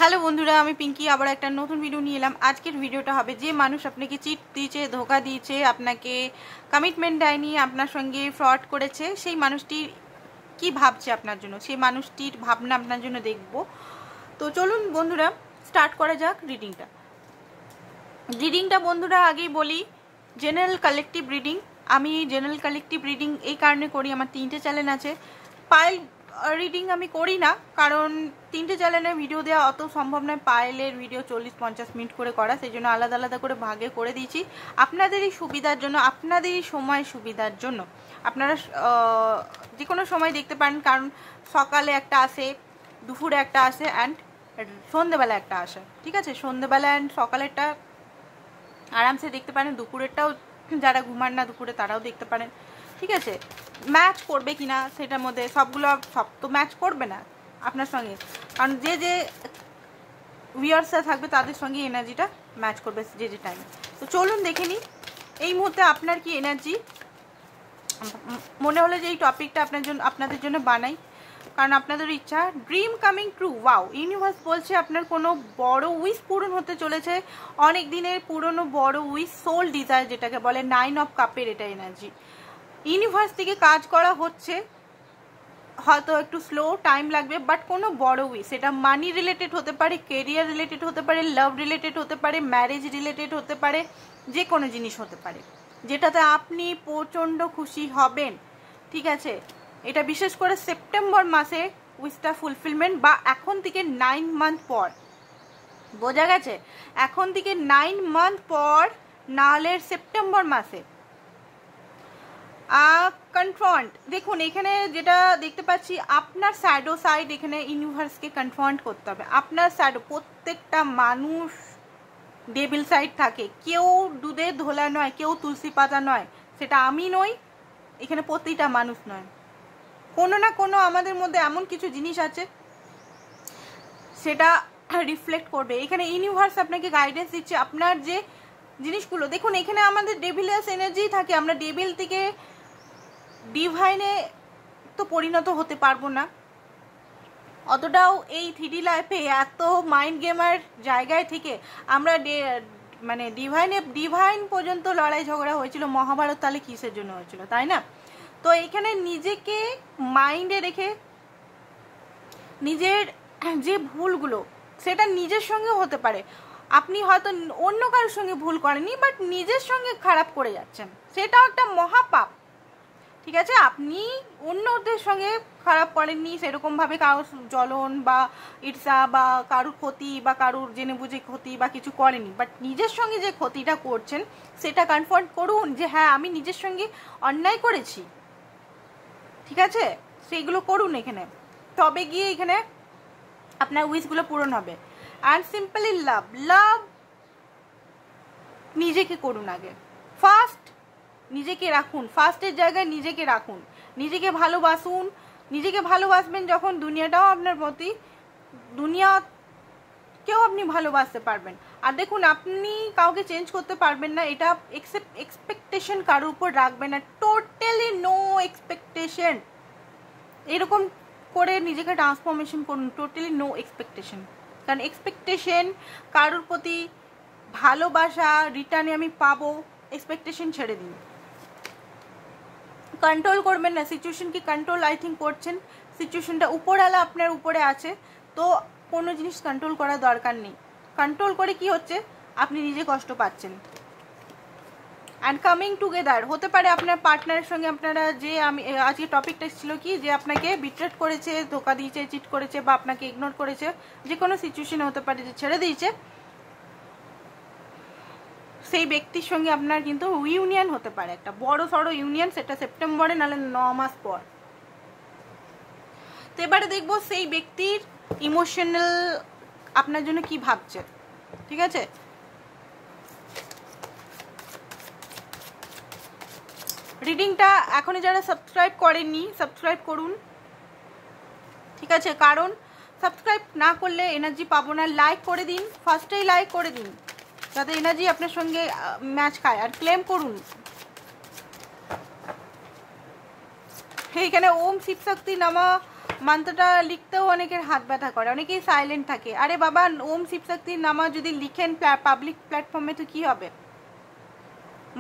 Hello বন্ধুরা, আমি পিঙ্কি আবার একটা নতুন ভিডিও নিয়ে এলাম। আজকের ভিডিওটা হবে যে মানুষ আপনাকে চিট দিয়েছে, ধোকা দিয়েছে, আপনাকে কমিটমেন্ট দেয়নি, আপনার সঙ্গে ফ্রড করেছে, সেই মানুষটি কি ভাবছে আপনার জন্য, সেই মানুষটির ভাবনা আপনার জন্য দেখব। তো চলুন বন্ধুরা স্টার্ট করা যাক রিডিংটা বন্ধুরা আগেই বলি, জেনারেল কালেকটিভ রিডিং। আমি জেনারেল কালেকটিভ রিডিং এই কারণে করি, আমার 3টে চ্যানেল আছে। পাইল রিডিং আমি করি না, কারণ 3টে চ্যানেলে ভিডিও দেওয়া অত সম্ভব নয়। পাইলের ভিডিও 40-50 মিনিট করে করা, সেই জন্য আলাদা আলাদা করে ভাগে করে দিয়েছি আপনাদেরই সুবিধার জন্য, আপনাদেরই সময় সুবিধার জন্য। আপনারা যে কোনো সময় দেখতে পারেন, কারণ সকালে একটা আসে, দুপুরে একটা আসে, অ্যান্ড সন্ধেবেলা একটা আসে। ঠিক আছে, সন্ধেবেলা অ্যান্ড সকালেরটা আরামসে দেখতে পারেন, দুপুরেরটাও যারা ঘুমান না দুপুরে তারাও দেখতে পারেন। ঠিক আছে, ম্যাচ করবে কিনা সেটার মধ্যে সব তো ম্যাচ করবে না আপনার সঙ্গে, কারণ যে যে ভিউয়ার্সরা থাকবে তাদের সঙ্গে এনার্জিটা ম্যাচ করবে যে টাইমে। তো চলুন দেখে নিই এই মুহূর্তে আপনার কি এনার্জি। মনে হলো যে এই টপিকটা আপনাদের জন্য বানাই, কারণ আপনাদের ইচ্ছা। Dream coming true, wow, universe বলছে আপনার কোনো বড় উইশ পূরণ হতে চলেছে, অনেক দিনের পুরনো বড় উইশ, সোল ডিজায়ার যেটাকে বলে, 9 অফ কাপের এটা এনার্জি। ইউনিভার্স থেকে কাজ করা হচ্ছে, হয়তো একটু স্লো টাইম লাগবে, বাট কোনো বড় উইশ, সেটা মানি রিলেটেড হতে পারে, কেরিয়ার রিলেটেড হতে পারে, লাভ রিলেটেড হতে পারে, ম্যারেজ রিলেটেড হতে পারে, যে কোনো জিনিস হতে পারে যেটাতে আপনি প্রচণ্ড খুশি হবেন। ঠিক আছে, এটা বিশেষ করে সেপ্টেম্বর মাসে উইশটা ফুলফিলমেন্ট, বা এখন থেকে 9 মান্থ পর, বোঝা গেছে, এখন থেকে 9 মান্থ পর, নাহলে সেপ্টেম্বর মাসে কনফ্রন্ট। দেখুন এখানে যেটা দেখতে পাচ্ছি, আপনার শ্যাডো সাইড এখানে ইউনিভার্সকে কনফ্রন্ট করতে হবে। আপনার শ্যাডো, প্রত্যেকটা মানুষ ডেভিল সাইড থাকে, কেউ দুধের ধোলা নয়, কেউ তুলসী পাতা নয়, সেটা আমি নই, এখানে প্রতিটা মানুষ নয়, কোনো না কোনো আমাদের মধ্যে এমন কিছু জিনিস আছে সেটা রিফ্লেক্ট করবে। এখানে ইউনিভার্স আপনাকে গাইডেন্স দিচ্ছে আপনার যে জিনিসগুলো। দেখুন এখানে আমাদের ডেভিলিয়াস এনার্জি থাকে, আমরা ডেভিল থেকে ডিভাইনে তো পরিণত হতে পারবো না, অতটাও এই 3D লাইফে এত মাইন্ড গেমার জায়গায় থেকে আমরা মানে ডিভাইন পর্যন্ত লড়াই ঝগড়া হয়েছিল মহাভারত, তাহলে কিসের জন্য হয়েছিল, তাই না? তো এখানে নিজেকে মাইন্ডে রেখে নিজের যে ভুলগুলো, সেটা নিজের সঙ্গেও হতে পারে, আপনি হয়তো অন্য কারোর সঙ্গে ভুল করেননি, বাট নিজের সঙ্গে খারাপ করে যাচ্ছেন, সেটাও একটা মহাপাপ। ঠিক আছে, আপনি অন্যদের সঙ্গে খারাপ করেননি সেরকমভাবে, কারোর জ্বলন বা ঈর্ষা বা কারুর ক্ষতি বা কারুর জেনে বুঝে ক্ষতি বা কিছু করেনি, বাট নিজের সঙ্গে যে ক্ষতিটা করছেন সেটা কনফার্ম করুন যে হ্যাঁ আমি নিজের সঙ্গে অন্যায় করেছি। ঠিক আছে, সেইগুলো করুন এখানে, তবে গিয়ে এখানে আপনার উইশগুলো পূরণ হবে। অ্যান্ড সিম্পলি লাভ নিজেকে করুন আগে, ফার্স্ট নিজেকে রাখুন, ফার্স্টের জায়গায় নিজেকে রাখুন, নিজেকে ভালোবাসুন। নিজেকে ভালোবাসবেন যখন, দুনিয়াটাও আপনার প্রতি, দুনিয়াকেও আপনি ভালোবাসতে পারবেন। আর দেখুন আপনি কাউকে চেঞ্জ করতে পারবেন না, এটা এক্সপেকটেশন কারোর উপর রাখবেন না, টোটালি নো এক্সপেকটেশন, এরকম করে নিজেকে ট্রান্সফরমেশন করুন, টোটালি নো এক্সপেকটেশন। কারণ এক্সপেকটেশন কারোর প্রতি ভালোবাসা রিটার্নে আমি পাবো, এক্সপেকটেশন ছেড়ে দিন। কন্ট্রোল করবেন না সিচুয়েশনকে, কন্ট্রোল আই থিঙ্ক করছেন, সিচুয়েশনটা উপরওয়ালা আপনার উপরে আছে, তো কোনো জিনিস কন্ট্রোল করার দরকার নেই। কন্ট্রোল করে কি হচ্ছে, আপনি নিজে কষ্ট পাচ্ছেন। অ্যান্ড কামিং টুগেদার হতে পারে আপনার পার্টনারের সঙ্গে, আপনারা যে, আমি আজকে টপিকটা ছিল কি, যে আপনাকে বিট্রেট করেছে, ধোকা দিয়েছে, চিট করেছে, বা আপনাকে ইগনোর করেছে, যে কোনো সিচুয়েশনে হতে পারে, যে ছেড়ে দিয়েছে, সেই ব্যক্তির সঙ্গে আপনার কিন্তু ইউনিয়ন হতে পারে, একটা বড় সড়ো ইউনিয়ন, সেটা সেপ্টেম্বরে নাহলে 9 মাস পর। তো এবারে দেখবো সেই ব্যক্তির ইমোশনাল আপনার জন্য কি ভাবছে। ঠিক আছে, রিডিংটা এখনই যারা সাবস্ক্রাইব করেননি সাবস্ক্রাইব করুন। ঠিক আছে, কারণ সাবস্ক্রাইব না করলে এনার্জি পাবো না। লাইক করে দিন, ফার্স্টেই লাইক করে দিন, যাতে এনার্জি আপনার সঙ্গে ম্যাচ খায়। আর ক্লেম করুন, এইখানে ওম শিব শক্তি নামা মন্ত্রটা লিখতেও অনেকের হাত ব্যথা করে, অনেকেই সাইলেন্ট থাকে। আরে বাবা, ওম শিব শক্তির নামা যদি লিখেন পাবলিক প্ল্যাটফর্মে তো কি হবে?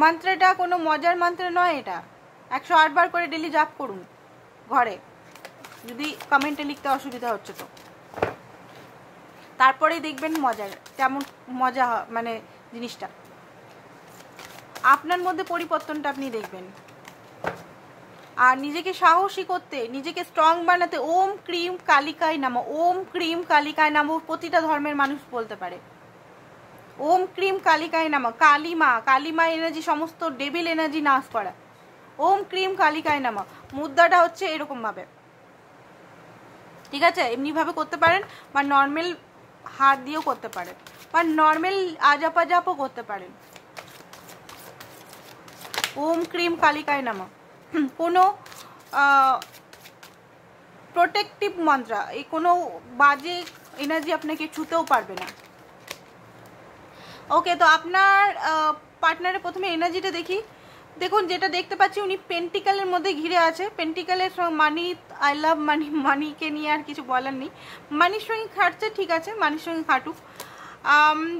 মন্ত্রটা কোনো মজার মন্ত্র নয়, এটা 108 বার করে ডেলি জাপ করুন ঘরে, যদি কমেন্টে লিখতে অসুবিধা হচ্ছে তো। তারপরেই দেখবেন মজার কেমন মজা মানে জিনিসটা আপনার মধ্যে পরিবর্তনটা আপনি দেখবেন। আর নিজেকে সাহসী করতে, নিজেকে স্ট্রং বানাতে ওম ক্রিম কালিকায় নামো, ওম ক্রিম কালিকায় নামো প্রতিটা ধর্মের মানুষ বলতে পারে। ওম ক্রিম কালিকায় নামো, কালিমা এনার্জি, সমস্ত ডেভিল এনার্জি নাশ করা। ওম ক্রিম কালিকায় নামো, মুদ্রাটা হচ্ছে এরকম ভাবে, ঠিক আছে? এমনিভাবে করতে পারেন বা নর্মাল হাত দিয়েও করতে পারেন বা নর্মাল আজাপাজাপও করতে পারেন। ওম ক্রিম কালিকায় নামো কোনো প্রোটেক্টিভ মন্ত্র, এই কোনো বাজে এনার্জি আপনাকে ছুতেও পারবে না। ওকে, তো আপনার পার্টনারের প্রথমে এনার্জিটা দেখি। দেখুন, যেটা দেখতে পাচ্ছি উনি পেন্টিকালের মধ্যে ঘিরে আছে। পেন্টিকালের সঙ্গে মানি, আই লাভ মানি, মানিকে নিয়ে আর কিছু বলার নেই। মানির সঙ্গে খাটছে, ঠিক আছে, মানির সঙ্গে খাটুক।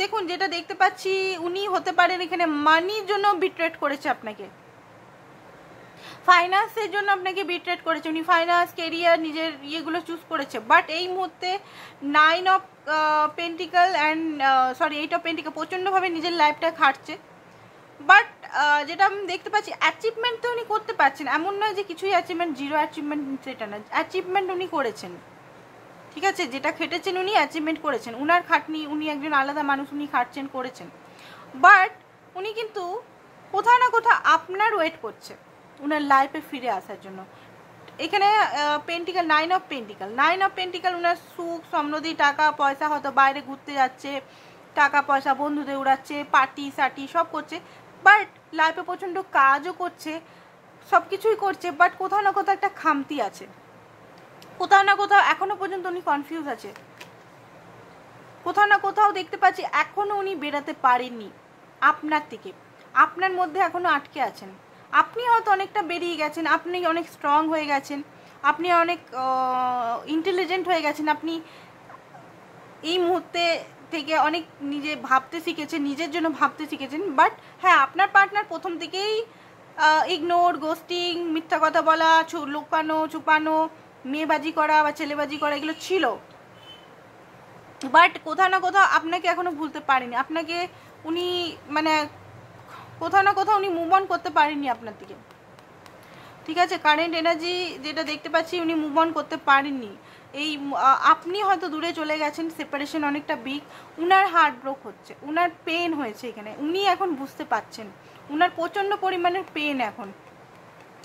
দেখুন, যেটা দেখতে পাচ্ছি উনি হতে পারেন এখানে মানির জন্য বিট্রেট করেছে আপনাকে, ফাইন্যান্সের জন্য আপনাকে বিট্রেট করেছে। উনি ফাইন্যান্স, কেরিয়ার, নিজের ইয়েগুলো চুজ করেছে। বাট এই মুহূর্তে 9 of pentacle and sorry 8 of pentacle প্রচণ্ডভাবে নিজের লাইফটা খাটছে। বাট যেটা আমি দেখতে পাচ্ছি অ্যাচিভমেন্ট তো উনি করতে পারছেন, এমন নয় যে কিছুই অ্যাচিভমেন্ট, জিরো অ্যাচিভমেন্ট সেটা না, অ্যাচিভমেন্ট উনি করেছেন, ঠিক আছে? যেটা খেটেছেন উনি অ্যাচিভমেন্ট করেছেন, উনার খাটনি, উনি একজন আলাদা মানুষ, উনি খাটছেন, করেছেন। বাট উনি কিন্তু কোথাও না কোথাও আপনার ওয়েট করছে উনার লাইফে ফিরে আসার জন্য। এখানে পেন্টিকাল, 9 অফ পেন্টিকাল উনার সুখ সমৃদ্ধি, টাকা পয়সা, হয়তো বাইরে ঘুরতে যাচ্ছে, টাকা পয়সা বন্ধুদের উড়াচ্ছে, পার্টি সার্টি সব করছে। বাট লাইফে প্রচণ্ড কাজও করছে, সব কিছুই করছে, বাট কোথাও না কোথাও একটা খামতি আছে, কোথাও না কোথাও এখনো পর্যন্ত উনি কনফিউজ আছে, কোথাও না কোথাও দেখতে পাচ্ছি এখনো উনি বেরাতে পারেননি আপনার থেকে, আপনার মধ্যে এখনো আটকে আছেন। আপনি হয়তো অনেকটা বেরিয়ে গেছেন, আপনি অনেক স্ট্রং হয়ে গেছেন, আপনি অনেক ইন্টেলিজেন্ট হয়ে গেছেন, আপনি এই মুহূর্তে থেকে অনেক নিজে ভাবতে শিখেছেন, নিজের জন্য ভাবতে শিখেছেন। বাট হ্যাঁ, আপনার পার্টনার প্রথম থেকেই ইগনোর, গোস্টিং, মিথ্যা কথা বলা, লুকানো ছুপানো, মেয়েবাজি করা বা ছেলেবাজি করা এগুলো ছিল। বাট কোথাও না কোথাও আপনাকে এখনো ভুলতে পারেনি, আপনাকে উনি মানে কোথাও না কোথাও উনি মুভ অন করতে পারেননি আপনার থেকে, ঠিক আছে? কারেন্ট এনার্জি যেটা দেখতে পাচ্ছি উনি মুভ অন করতে পারেননি। এই আপনি হয়তো দূরে চলে গেছেন, সেপারেশন অনেকটা বিগ, উনার হার্ট ব্রোক হচ্ছে, উনার পেন হয়েছে এখানে, উনি এখন বুঝতে পাচ্ছেন উনার প্রচণ্ড পরিমাণের পেন, এখন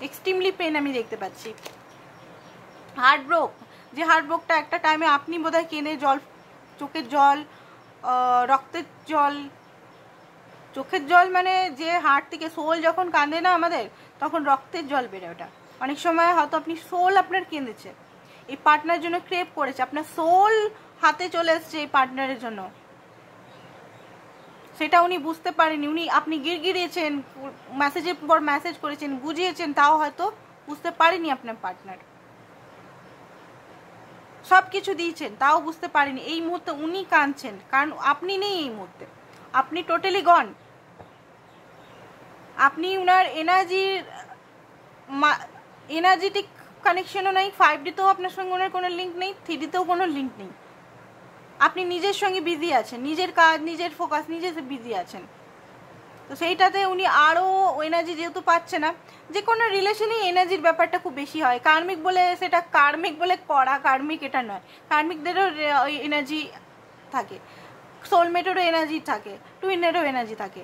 এক্সট্রিমলি পেন আমি দেখতে পাচ্ছি। হার্ট ব্রোক, যে হার্ট ব্রোকটা একটা টাইমে আপনি বোধহয় কেঁদে জল, চোখের জল, রক্তের জল, চোখের জল মানে যে হার্ট থেকে সোল যখন কাঁদে না আমাদের, তখন রক্তের জল বেরোয়। ওটা অনেক সময় হয়তো আপনি সোল আপনার কেঁদেছে, এই পার্টনারের জন্য ক্রেভ করেছে, আপনার সোল হাতে চলে এসছে এই পার্টনারের জন্য, সেটা উনি বুঝতে পারেনি। উনি আপনি গিরগিরিয়েছেন, মেসেজের পর মেসেজ করেছেন, বুঝিয়েছেন, তাও হয়তো বুঝতে পারেনি আপনার পার্টনার, সব কিছু দিয়েছেন তাও বুঝতে পারেনি। এই মুহূর্তে উনি কাঁদছেন, কারণ আপনি নেই এই মুহূর্তে, আপনি টোটালি গন। আপনি উনার এনার্জিটিক কানেকশনও নেই, 5Dতেও আপনার সঙ্গে ওনার কোনো লিঙ্ক নেই, 3Dতেও কোনো লিঙ্ক নেই। আপনি নিজের সঙ্গে বিজি আছেন, নিজের কাজ, নিজের ফোকাস, নিজে বিজি আছেন। তো সেইটাতে উনি আরও এনার্জি যেহেতু পাচ্ছে না, যে কোনো রিলেশনেই এনার্জির ব্যাপারটা খুব বেশি হয়। কার্মিক বলে সেটা কার্মিক বলে কড়া কার্মিক এটা নয়, কার্মিকদেরও এনার্জি থাকে, সোলমেটেরও এনার্জি থাকে, টুইনেরও এনার্জি থাকে।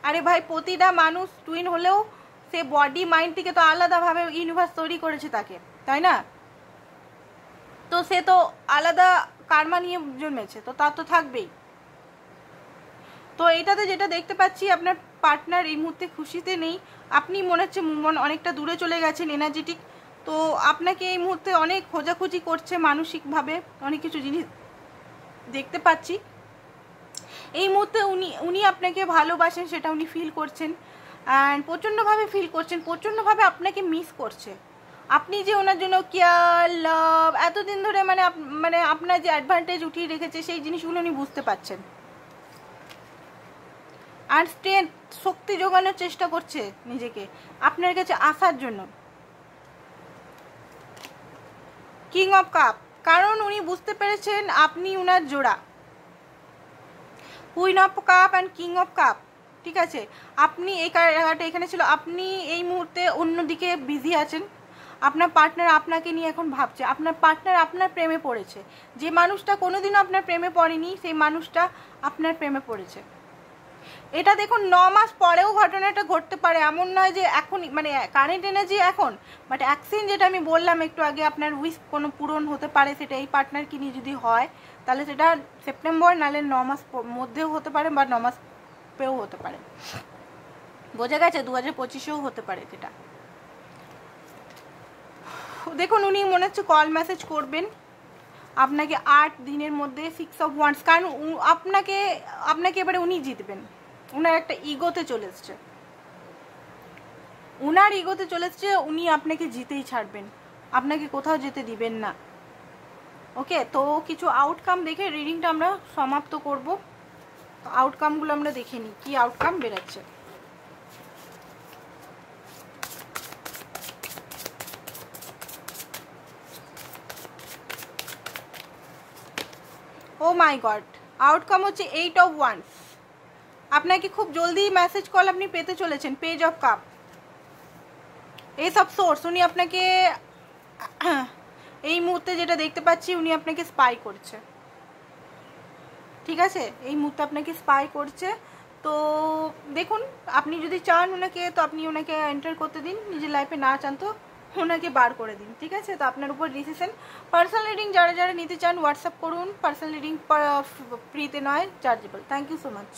আরে ভাই, প্রতিটা মানুষ টুইন হলেও সে বডি মাইন্ড থেকে তো আলাদাভাবে ইউনিভার্স তৈরি করেছে তাকে, তাই না? তো সে তো আলাদা কার্মা নিয়ে জন্মেছে, তো তার তো থাকবেই। তো এইটাতে যেটা দেখতে পাচ্ছি আপনার পার্টনার এই মুহূর্তে খুশিতে নেই, আপনি মনে হচ্ছে অনেকটা দূরে চলে গেছেন এনার্জেটিক। তো আপনাকে এই মুহূর্তে অনেক খোঁজাখুঁজি করছে মানসিকভাবে, অনেক কিছু জিনিস দেখতে পাচ্ছি। এই মুহূর্তে উনি আপনাকে ভালোবাসেন, সেটা উনি ফিল করছেন, অ্যান্ড প্রচণ্ডভাবে ফিল করছেন, প্রচণ্ডভাবে আপনাকে মিস করছে। আপনি যে ওনার জন্য কেয়ার লাভ এতদিন ধরে মানে আপনার যে অ্যাডভান্টেজ উঠিয়ে রেখেছে সেই জিনিসগুলো উনি বুঝতে পারছেন, আর স্ট্রেংথ শক্তি জোগানোর চেষ্টা করছে নিজেকে আপনার কাছে আসার জন্য। কিং অফ কাপ, কারণ উনি বুঝতে পেরেছেন আপনি উনার জোড়া। Queen of cup and king of cup, ঠিক আছে। আপনি এই জায়গাটা এখানে ছিল, আপনি এই মুহূর্তে অন্যদিকে বিজি আছেন। আপনার পার্টনার আপনাকে নিয়ে এখন ভাবছে, আপনার পার্টনার আপনার প্রেমে পড়েছে। যে মানুষটা কোনোদিনও আপনার প্রেমে পড়েনি সেই মানুষটা আপনার প্রেমে পড়েছে। এটা দেখুন 9 মাস পরেও ঘটনাটা ঘটতে পারে, এমন নয় যে এখন মানে কারেন্ট এনার্জি এখন, বাট অ্যাকশন যেটা আমি বললাম একটু আগে, আপনার উইশ কোনো পূরণ হতে পারে, সেটা এই পার্টনারকে নিয়ে যদি হয় তাহলে সেটা সেপ্টেম্বর নাহলে 9 মাস মধ্যেও হতে পারে বা 9 মাস পেও হতে পারে, বোঝা গেছে? 2025-এও হতে পারে যেটা। দেখুন উনি মনে হচ্ছে কল মেসেজ করবেন আপনাকে 8 দিনের মধ্যে 6 অফ ওয়ান্স, কারণ আপনাকে এবারে উনি জিতবেন। উনার একটা ইগোতে চলে এসছে, উনার ইগোতে চলে এসছে, উনি আপনাকে জিতেই ছাড়বেন, আপনাকে কোথাও যেতে দিবেন না। ওকে, তো কিছু আউটকাম দেখে রিডিংটা আমরা সমাপ্ত করব। তো আউটকামগুলো আমরা দেখে নিই কি আউটকাম বেরাচ্ছে। ও মাই গড, আউটকাম হচ্ছে 8 অফ ওয়ান্স। আপনাকে খুব জলদি মেসেজ কল আপনি পেতে চলেছেন। Page of cup, S of swords, উনি আপনাকে এই মুহূর্তে যেটা দেখতে পাচ্ছি উনি আপনাকে স্পাই করছে, ঠিক আছে? এই মুহূর্তে আপনাকে স্পাই করছে। তো দেখুন আপনি যদি চান ওনাকে, তো আপনি ওনাকে এন্টার করতে দিন, নিজের লাইফে না চান তো ওনাকে বার করে দিন, ঠিক আছে? তো আপনার উপর ডিসিশন। পার্সোনাল রিডিং যারা যারা নিতে চান হোয়াটসঅ্যাপ করুন। পার্সোনাল রিডিং ফ্রিতে নয়, chargeable. Thank you so much.